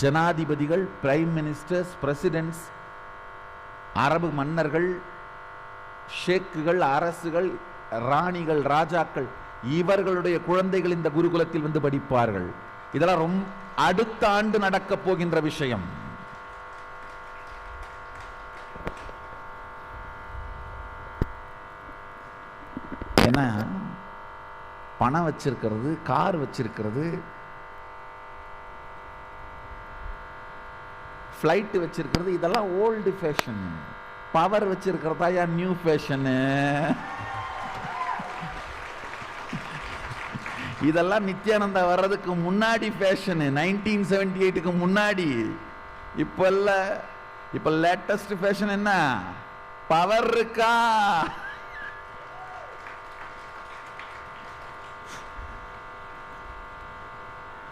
ஜனாதிபதிகள், prime ministers, president's, அரபு மன்னர்கள், ஷேக்குகள், அரசுகள், ராணிகள், ராஜாக்கள், இவர்களுடைய குழந்தைகள் இந்த குருகுலத்தில் வந்து படிப்பார்கள். இதெல்லாம் ரொம்ப அடுத்த ஆண்டு நடக்க போகின்ற விஷயம். ஏன்னா பணம் வச்சிருக்கிறது, கார் வச்சிருக்கிறது, ஃப்ளைட் வச்சிருக்கிறது, இதெல்லாம் ஓல்டு ஃபேஷன். பவர் வச்சிருக்கிறதா யா நியூ ஃபேஷனு? இதெல்லாம் நித்யானந்தா வர்றதுக்கு முன்னாடி ஃபேஷனு, 1978க்கு முன்னாடி. இப்ப லேட்டஸ்ட் ஃபேஷன் என்ன? பவர் இருக்கா?